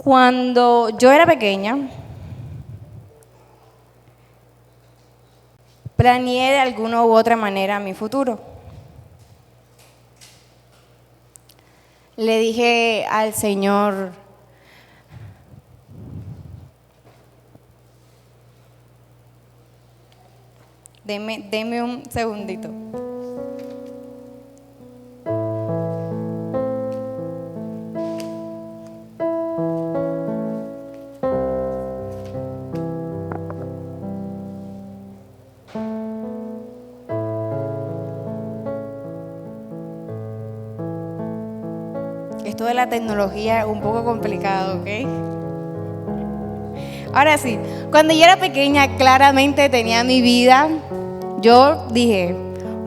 Cuando yo era pequeña, planeé de alguna u otra manera mi futuro. Le dije al Señor, deme un segundito. Esto de la tecnología es un poco complicado, ¿ok? Ahora sí, cuando yo era pequeña claramente tenía mi vida. Yo dije,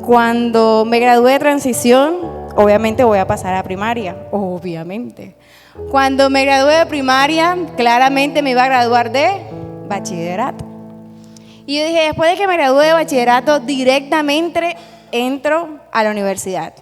cuando me gradué de transición, obviamente voy a pasar a primaria, obviamente. Cuando me gradué de primaria, claramente me iba a graduar de bachillerato. Y yo dije, después de que me gradué de bachillerato, directamente entro a la universidad.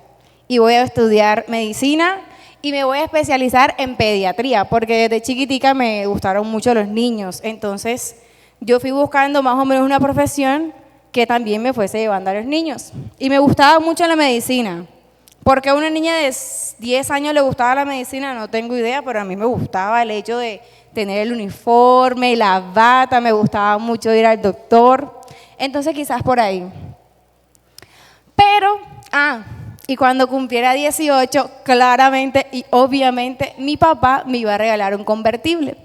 Y voy a estudiar medicina y me voy a especializar en pediatría, porque desde chiquitica me gustaron mucho los niños. Entonces, yo fui buscando más o menos una profesión que también me fuese llevando a los niños. Y me gustaba mucho la medicina. ¿Por qué a una niña de 10 años le gustaba la medicina? No tengo idea, pero a mí me gustaba el hecho de tener el uniforme, la bata, me gustaba mucho ir al doctor. Entonces quizás por ahí. Pero, y cuando cumpliera 18, claramente y obviamente mi papá me iba a regalar un convertible.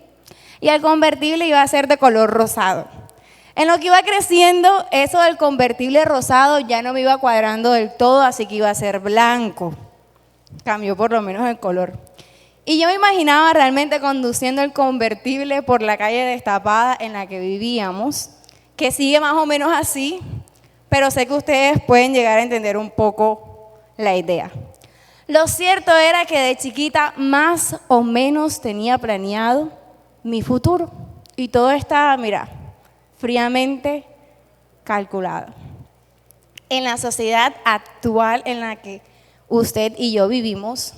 Y el convertible iba a ser de color rosado. En lo que iba creciendo, eso del convertible rosado ya no me iba cuadrando del todo, así que iba a ser blanco. Cambió por lo menos el color. Y yo me imaginaba realmente conduciendo el convertible por la calle destapada en la que vivíamos, que sigue más o menos así, pero sé que ustedes pueden llegar a entender un poco la idea. Lo cierto era que de chiquita más o menos tenía planeado mi futuro. Y todo estaba, mira, fríamente calculado. En la sociedad actual en la que usted y yo vivimos,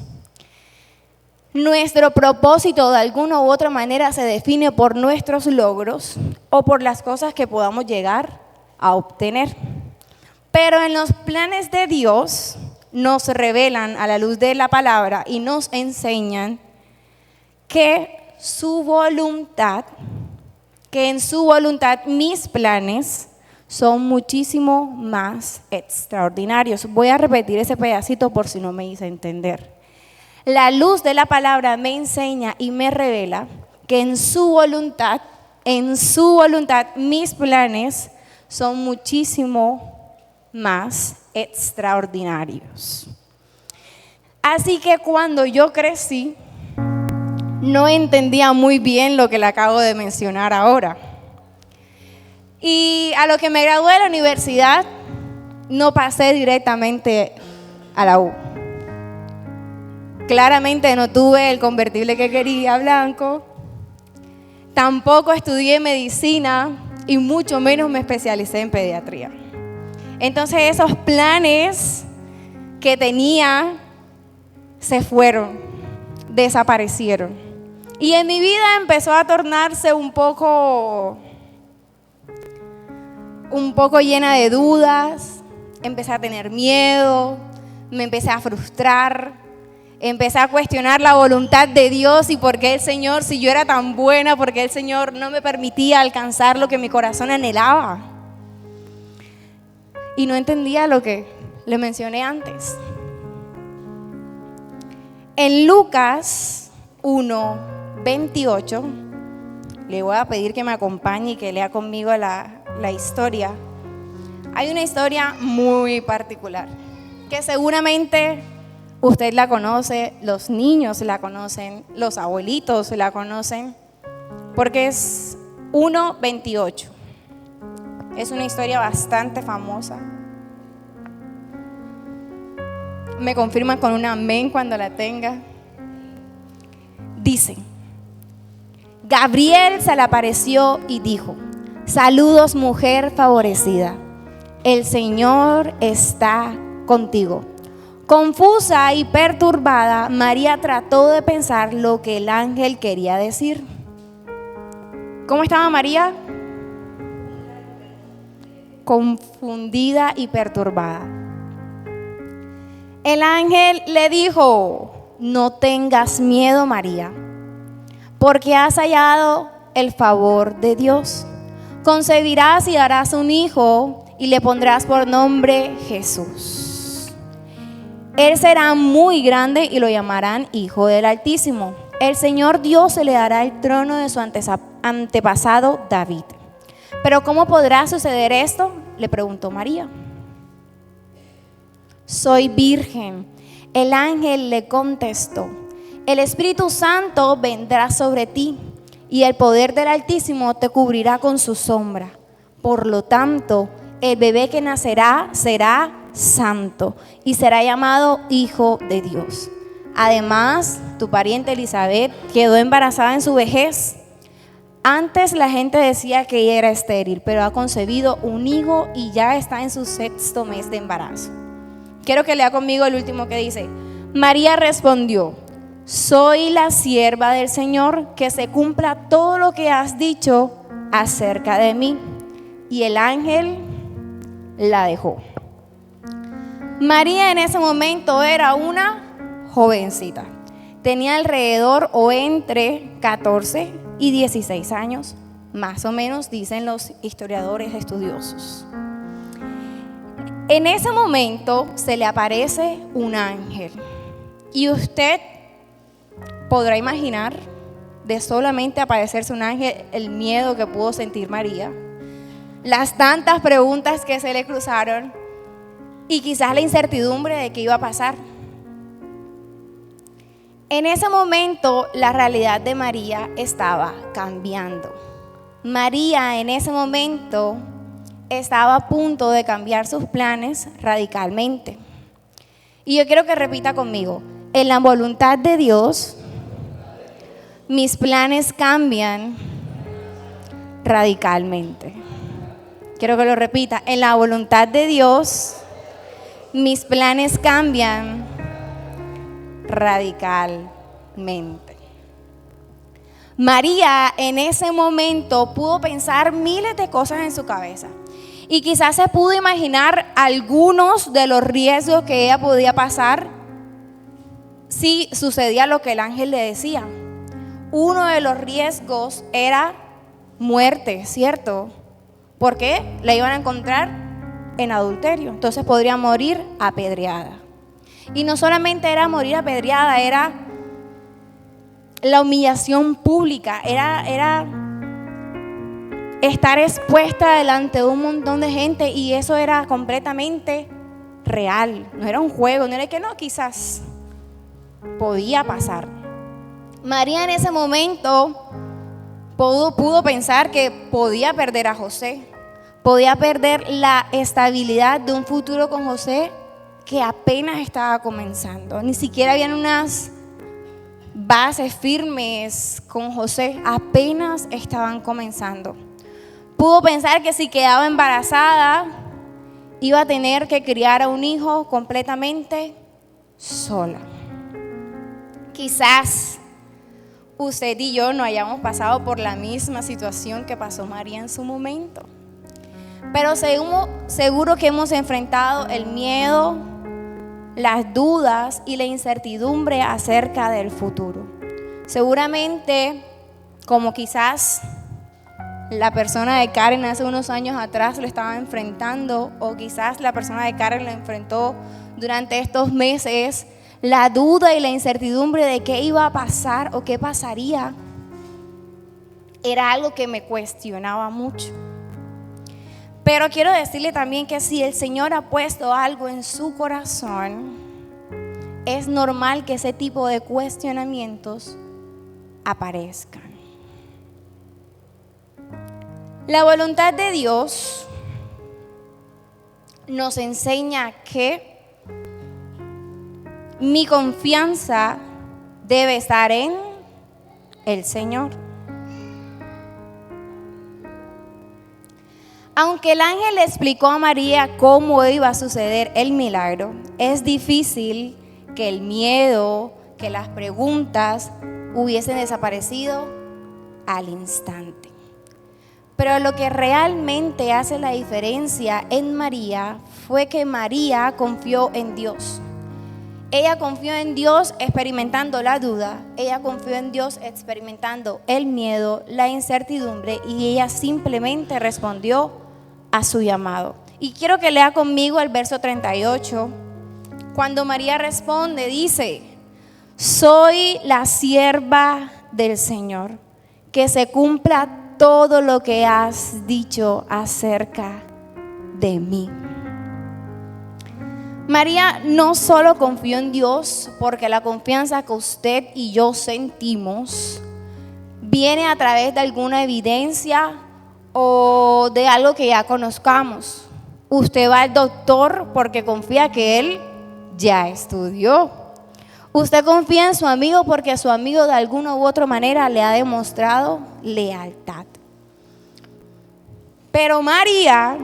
nuestro propósito de alguna u otra manera se define por nuestros logros o por las cosas que podamos llegar a obtener. Pero en los planes de Dios nos revelan a la luz de la palabra y nos enseñan que en su voluntad mis planes son muchísimo más extraordinarios. Voy a repetir ese pedacito por si no me hice entender. La luz de la palabra me enseña y me revela que en su voluntad mis planes son muchísimo más extraordinarios. Así que cuando yo crecí, no entendía muy bien lo que le acabo de mencionar ahora. Y a lo que me gradué de la universidad, no pasé directamente a la U. Claramente no tuve el convertible que quería, blanco. Tampoco estudié medicina y mucho menos me especialicé en pediatría. Entonces esos planes que tenía se fueron, desaparecieron. Y en mi vida empezó a tornarse un poco llena de dudas, empecé a tener miedo, me empecé a frustrar, empecé a cuestionar la voluntad de Dios y por qué el Señor, si yo era tan buena, por qué el Señor no me permitía alcanzar lo que mi corazón anhelaba. Y no entendía lo que le mencioné antes. En Lucas 1:28, le voy a pedir que me acompañe y que lea conmigo la historia. Hay una historia muy particular que seguramente usted la conoce, los niños la conocen, los abuelitos la conocen, porque es 1:28. Es una historia bastante famosa. Me confirman con un amén cuando la tenga. Dice: Gabriel se le apareció y dijo: saludos, mujer favorecida, el Señor está contigo. Confusa y perturbada, María trató de pensar lo que el ángel quería decir. ¿Cómo estaba María? Confundida y perturbada. El ángel le dijo: no tengas miedo, María, porque has hallado el favor de Dios. Concebirás y darás un hijo y le pondrás por nombre Jesús. Él será muy grande y lo llamarán Hijo del Altísimo. El Señor Dios se le dará el trono de su antepasado David. ¿Pero cómo podrá suceder esto?, le preguntó María. Soy virgen. El ángel le contestó: el Espíritu Santo vendrá sobre ti y el poder del Altísimo te cubrirá con su sombra. Por lo tanto, el bebé que nacerá será santo y será llamado Hijo de Dios. Además, tu pariente Elizabeth quedó embarazada en su vejez. Antes la gente decía que ella era estéril, pero ha concebido un hijo y ya está en su 6º mes de embarazo. Quiero que lea conmigo el último que dice: María respondió: soy la sierva del Señor, que se cumpla todo lo que has dicho acerca de mí. Y el ángel la dejó. María en ese momento era una jovencita. Tenía alrededor o entre 14 y 16 años, más o menos, dicen los historiadores estudiosos. En ese momento se le aparece un ángel y usted podrá imaginar, de solamente aparecerse un ángel, el miedo que pudo sentir María, las tantas preguntas que se le cruzaron y quizás la incertidumbre de qué iba a pasar. En ese momento la realidad de María estaba cambiando. María en ese momento estaba a punto de cambiar sus planes radicalmente. Y yo quiero que repita conmigo: en la voluntad de Dios, mis planes cambian radicalmente. Quiero que lo repita: en la voluntad de Dios, mis planes cambian radicalmente. María en ese momento pudo pensar miles de cosas en su cabeza y quizás se pudo imaginar algunos de los riesgos que ella podía pasar si sucedía lo que el ángel le decía. Uno de los riesgos era muerte, ¿cierto? Porque la iban a encontrar en adulterio, entonces podría morir apedreada. Y no solamente era morir apedreada, era la humillación pública, era estar expuesta delante de un montón de gente, y eso era completamente real, no era un juego, no era que no, quizás podía pasar. María en ese momento pudo pensar que podía perder a José, podía perder la estabilidad de un futuro con José que apenas estaba comenzando. Ni siquiera habían unas bases firmes con José, apenas estaban comenzando. Pudo pensar que si quedaba embarazada iba a tener que criar a un hijo completamente sola. Quizás usted y yo no hayamos pasado por la misma situación que pasó María en su momento, pero seguro que hemos enfrentado el miedo, las dudas y la incertidumbre acerca del futuro. Seguramente, como quizás la persona de Karen hace unos años atrás lo estaba enfrentando, o quizás la persona de Karen lo enfrentó durante estos meses, la duda y la incertidumbre de qué iba a pasar o qué pasaría era algo que me cuestionaba mucho. Pero quiero decirle también que si el Señor ha puesto algo en su corazón, es normal que ese tipo de cuestionamientos aparezcan. La voluntad de Dios nos enseña que mi confianza debe estar en el Señor. Aunque el ángel le explicó a María cómo iba a suceder el milagro, es difícil que el miedo, que las preguntas hubiesen desaparecido al instante. Pero lo que realmente hace la diferencia en María fue que María confió en Dios. Ella confió en Dios experimentando la duda, ella confió en Dios experimentando el miedo, la incertidumbre, y ella simplemente respondió a su llamado. Y quiero que lea conmigo el verso 38. Cuando María responde, dice: soy la sierva del Señor, que se cumpla todo lo que has dicho acerca de mí. María no solo confió en Dios, porque la confianza que usted y yo sentimos viene a través de alguna evidencia o de algo que ya conozcamos. Usted va al doctor porque confía que él ya estudió. Usted confía en su amigo porque su amigo de alguna u otra manera le ha demostrado lealtad. Pero María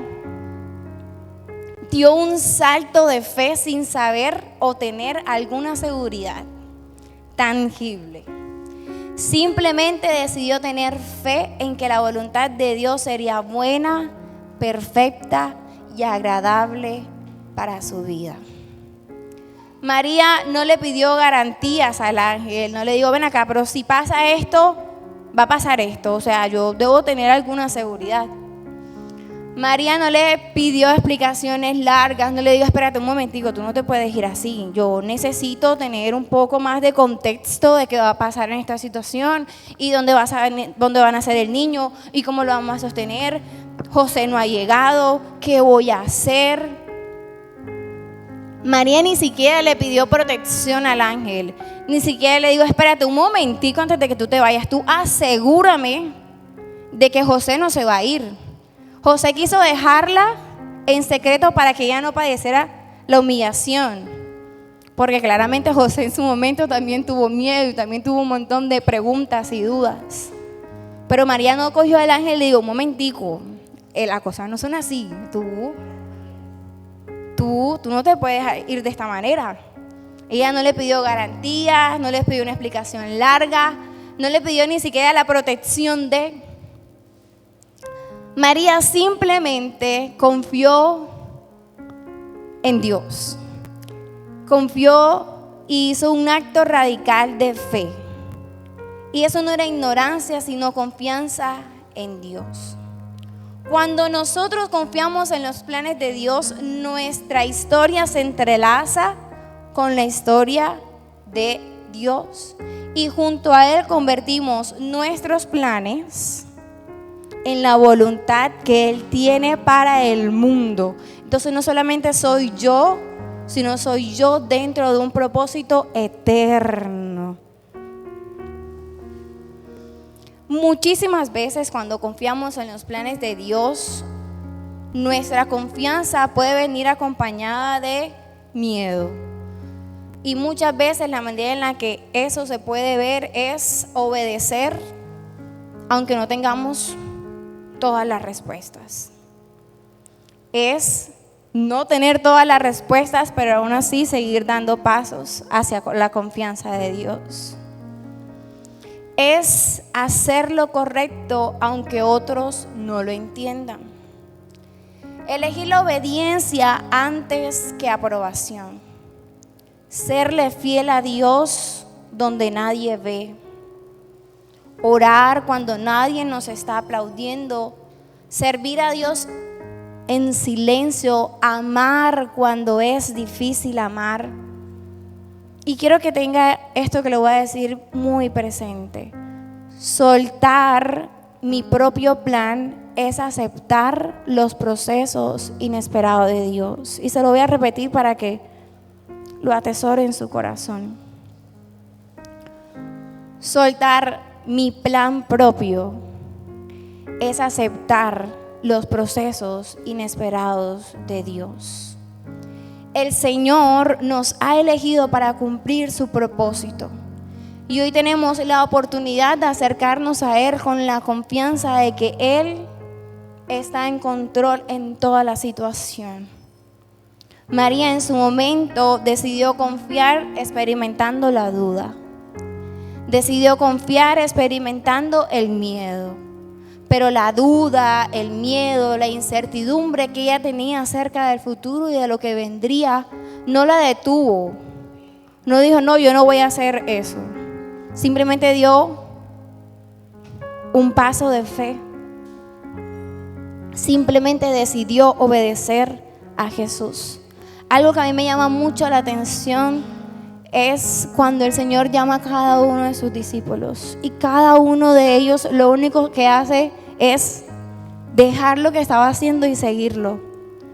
dio un salto de fe sin saber o tener alguna seguridad tangible. Simplemente decidió tener fe en que la voluntad de Dios sería buena, perfecta y agradable para su vida. María no le pidió garantías al ángel, no le dijo: ven acá, pero si pasa esto, va a pasar esto. O sea, yo debo tener alguna seguridad. María no le pidió explicaciones largas, no le dijo: espérate un momentico, tú no te puedes ir así. Yo necesito tener un poco más de contexto de qué va a pasar en esta situación y dónde van a nacer el niño y cómo lo vamos a sostener. José no ha llegado, ¿qué voy a hacer? María ni siquiera le pidió protección al ángel, ni siquiera le dijo: espérate un momentico antes de que tú te vayas, tú asegúrame de que José no se va a ir. José quiso dejarla en secreto para que ella no padeciera la humillación, porque claramente José en su momento también tuvo miedo y también tuvo un montón de preguntas y dudas. Pero María no cogió al ángel y le dijo: un momentico, las cosas no son así, tú no te puedes ir de esta manera. Ella no le pidió garantías, no le pidió una explicación larga, no le pidió ni siquiera la protección de... María simplemente confió en Dios. Confió y hizo un acto radical de fe. Y eso no era ignorancia, sino confianza en Dios. Cuando nosotros confiamos en los planes de Dios, nuestra historia se entrelaza con la historia de Dios. Y junto a Él convertimos nuestros planes en la voluntad que Él tiene para el mundo. Entonces no solamente soy yo, sino soy yo dentro de un propósito eterno. Muchísimas veces cuando confiamos en los planes de Dios, nuestra confianza puede venir acompañada de miedo. Y muchas veces la manera en la que eso se puede ver es obedecer, aunque no tengamos todas las respuestas. Es no tener todas las respuestas, pero aún así seguir dando pasos hacia la confianza de Dios. Es hacer lo correcto aunque otros no lo entiendan. Elegir la obediencia antes que aprobación. Serle fiel a Dios donde nadie ve. Orar cuando nadie nos está aplaudiendo, servir a Dios en silencio, amar cuando es difícil amar. Y quiero que tenga esto que le voy a decir muy presente. Soltar mi propio plan es aceptar los procesos inesperados de Dios. Y se lo voy a repetir para que lo atesore en su corazón. Soltar mi plan propio es aceptar los procesos inesperados de Dios. El Señor nos ha elegido para cumplir su propósito. Y hoy tenemos la oportunidad de acercarnos a Él con la confianza de que Él está en control en toda la situación. María en su momento decidió confiar experimentando la duda. Decidió confiar experimentando el miedo. Pero la duda, el miedo, la incertidumbre que ella tenía acerca del futuro y de lo que vendría, no la detuvo. No dijo, no, yo no voy a hacer eso. Simplemente dio un paso de fe. Simplemente decidió obedecer a Jesús. Algo que a mí me llama mucho la atención es cuando el Señor llama a cada uno de sus discípulos. Y cada uno de ellos lo único que hace es dejar lo que estaba haciendo y seguirlo.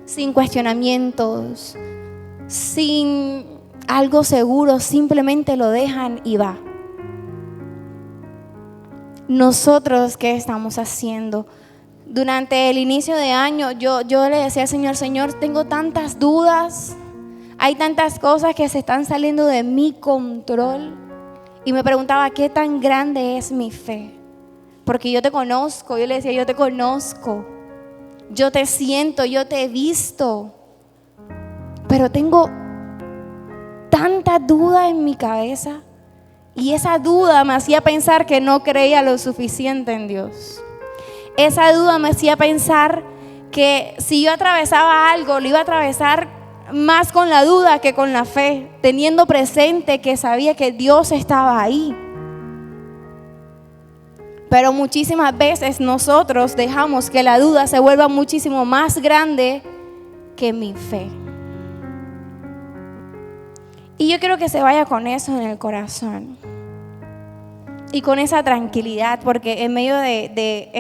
Sin cuestionamientos, sin algo seguro, simplemente lo dejan y va. Nosotros, ¿qué estamos haciendo? Durante el inicio de año yo le decía al Señor, Señor, tengo tantas dudas, hay tantas cosas que se están saliendo de mi control. Y me preguntaba, ¿qué tan grande es mi fe? Porque yo te conozco, yo le decía, yo te conozco, yo te siento, yo te he visto, pero tengo tanta duda en mi cabeza. Y esa duda me hacía pensar que no creía lo suficiente en Dios. Esa duda me hacía pensar que si yo atravesaba algo, lo iba a atravesar más con la duda que con la fe, teniendo presente que sabía que Dios estaba ahí. Pero muchísimas veces nosotros dejamos que la duda se vuelva muchísimo más grande que mi fe. Y yo quiero que se vaya con eso en el corazón. Y con esa tranquilidad, porque en medio de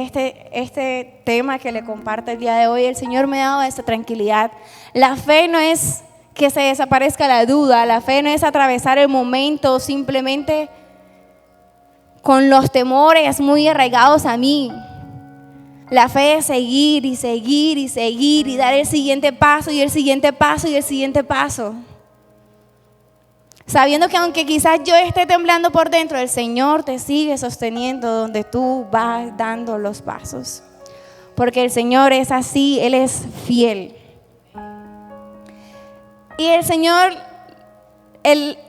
este tema que le comparto el día de hoy, el Señor me ha dado esa tranquilidad. La fe no es que se desaparezca la duda, la fe no es atravesar el momento simplemente con los temores muy arraigados a mí. La fe es seguir y seguir y seguir y dar el siguiente paso y el siguiente paso y el siguiente paso. Sabiendo que aunque quizás yo esté temblando por dentro, el Señor te sigue sosteniendo donde tú vas dando los pasos. Porque el Señor es así, Él es fiel. Y el Señor,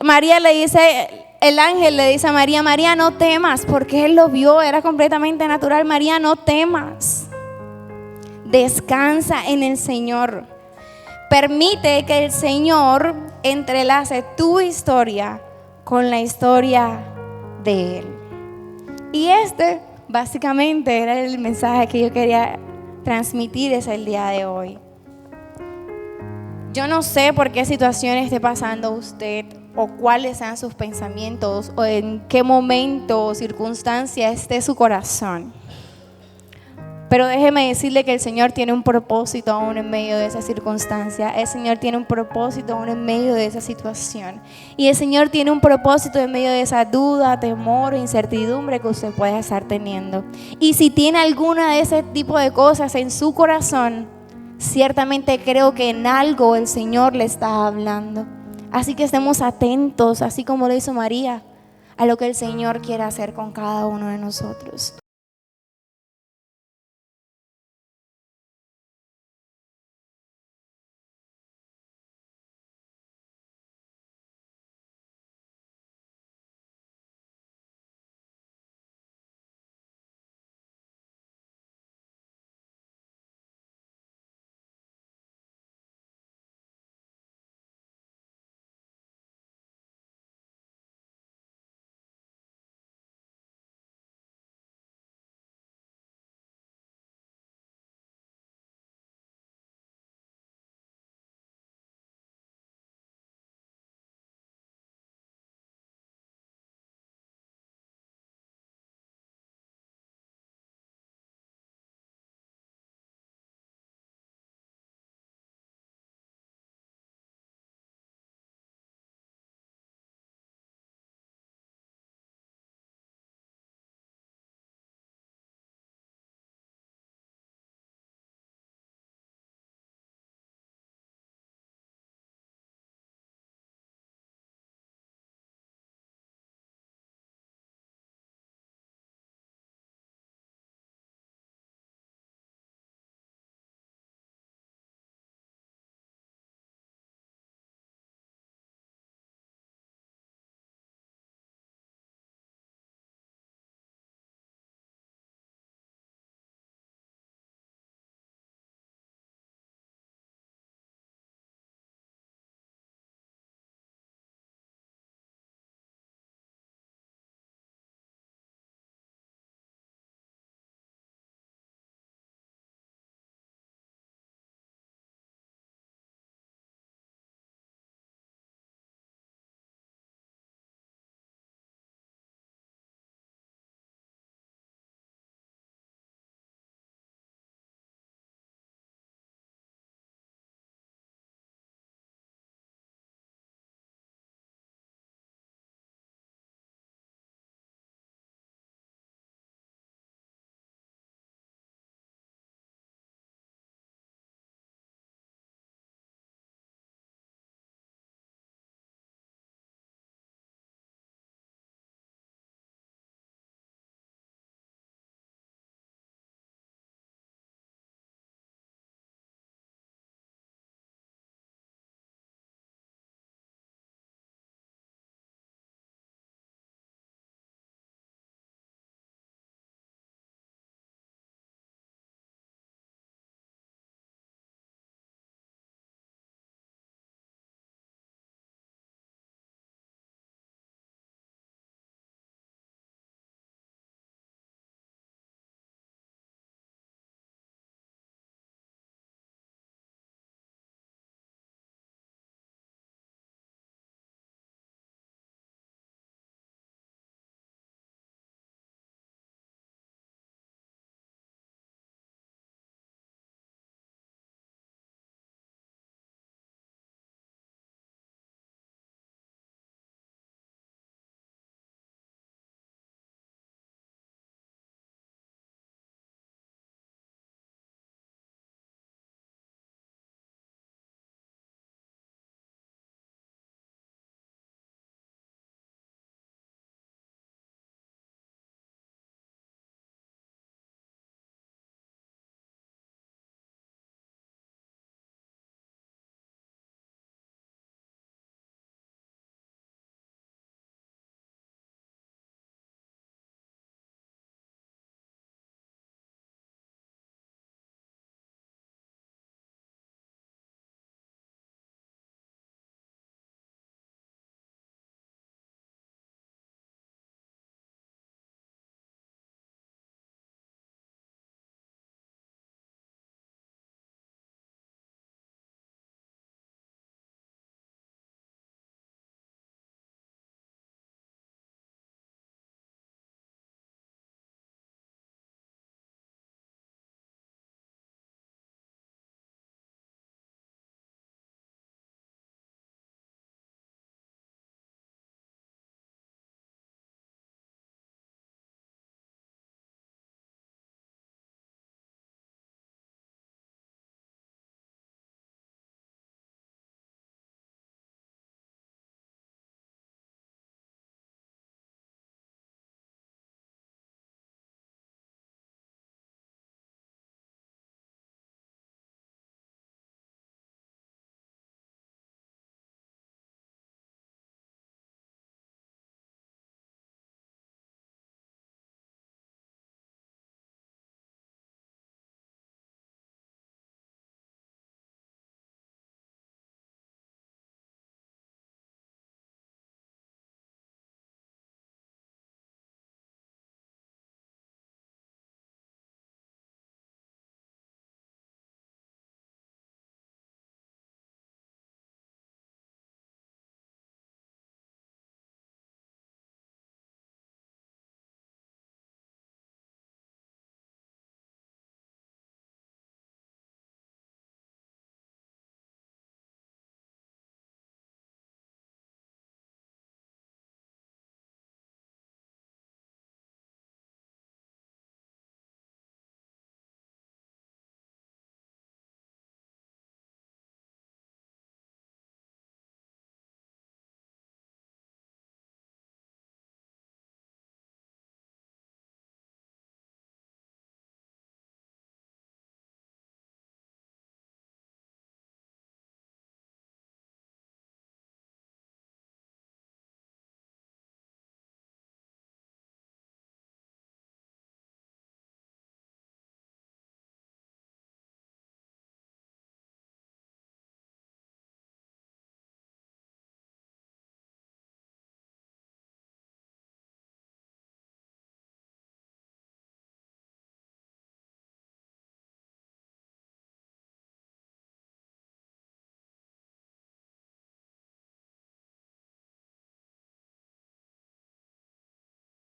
María le dice, el ángel le dice a María, María, no temas, porque Él lo vio, era completamente natural. María, no temas. Descansa en el Señor. Permite que el Señor entrelace tu historia con la historia de Él. Y este básicamente era el mensaje que yo quería transmitir el día de hoy. Yo no sé por qué situación esté pasando usted o cuáles sean sus pensamientos o en qué momento o circunstancia esté su corazón. Pero déjeme decirle que el Señor tiene un propósito aún en medio de esa circunstancia. El Señor tiene un propósito aún en medio de esa situación. Y el Señor tiene un propósito en medio de esa duda, temor, incertidumbre que usted puede estar teniendo. Y si tiene alguna de ese tipo de cosas en su corazón, ciertamente creo que en algo el Señor le está hablando. Así que estemos atentos, así como lo hizo María, a lo que el Señor quiere hacer con cada uno de nosotros.